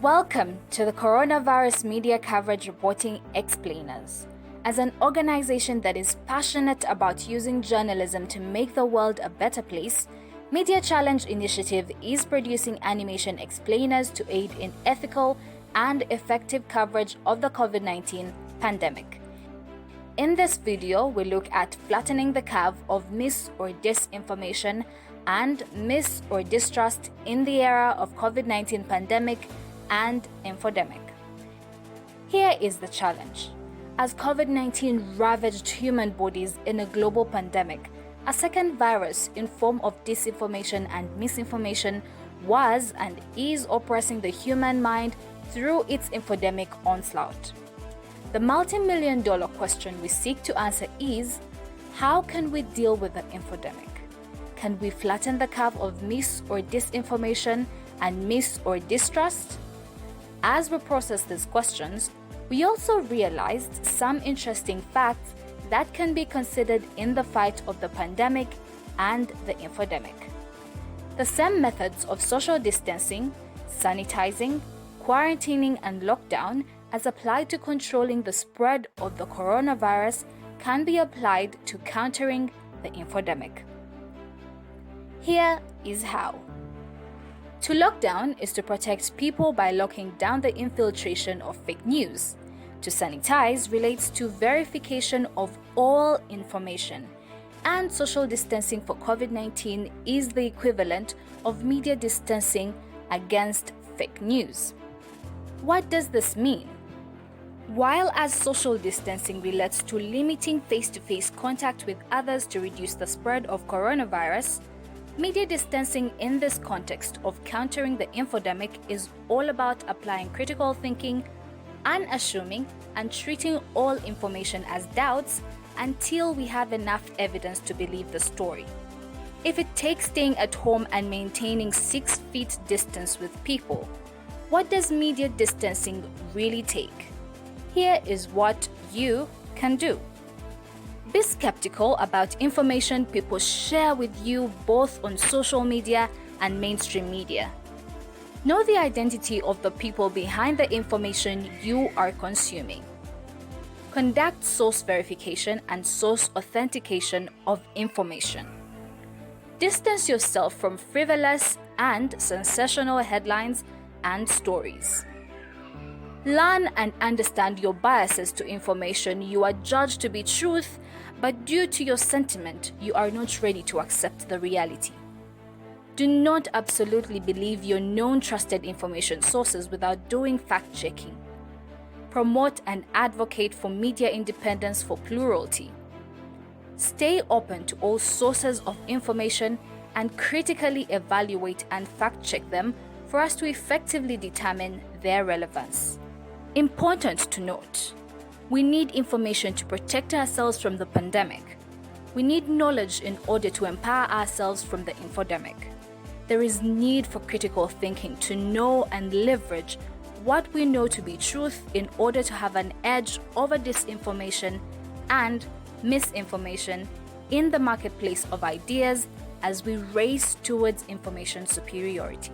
Welcome to the Coronavirus Media Coverage Reporting Explainers. As an organization that is passionate about using journalism to make the world a better place, Media Challenge Initiative is producing animation explainers to aid in ethical and effective coverage of the COVID-19 pandemic. In this video, we look at flattening the curve of mis or disinformation and mis or distrust in the era of COVID-19 pandemic and infodemic. Here is the challenge. As COVID-19 ravaged human bodies in a global pandemic, a second virus in form of disinformation and misinformation was and is oppressing the human mind through its infodemic onslaught. The multi-million-dollar question we seek to answer is, how can we deal with the infodemic? Can we flatten the curve of mis or disinformation and mis or distrust? As we process these questions, we also realized some interesting facts that can be considered in the fight of the pandemic and the infodemic. The same methods of social distancing, sanitizing, quarantining, and lockdown as applied to controlling the spread of the coronavirus can be applied to countering the infodemic. Here is how. To lock down is to protect people by locking down the infiltration of fake news. To sanitize relates to verification of all information. And social distancing for COVID-19 is the equivalent of media distancing against fake news. What does this mean? While as social distancing relates to limiting face-to-face contact with others to reduce the spread of coronavirus, media distancing in this context of countering the infodemic is all about applying critical thinking, unassuming, and treating all information as doubts until we have enough evidence to believe the story. If it takes staying at home and maintaining 6 feet distance with people, what does media distancing really take? Here is what you can do. Be skeptical about information people share with you both on social media and mainstream media. Know the identity of the people behind the information you are consuming. Conduct source verification and source authentication of information. Distance yourself from frivolous and sensational headlines and stories. Learn and understand your biases to information you are judged to be truth, but due to your sentiment, you are not ready to accept the reality. Do not absolutely believe your known trusted information sources without doing fact-checking. Promote and advocate for media independence for plurality. Stay open to all sources of information and critically evaluate and fact-check them for us to effectively determine their relevance. Important to note, we need information to protect ourselves from the pandemic. We need knowledge in order to empower ourselves from the infodemic. There is need for critical thinking to know and leverage what we know to be truth in order to have an edge over disinformation and misinformation in the marketplace of ideas as we race towards information superiority.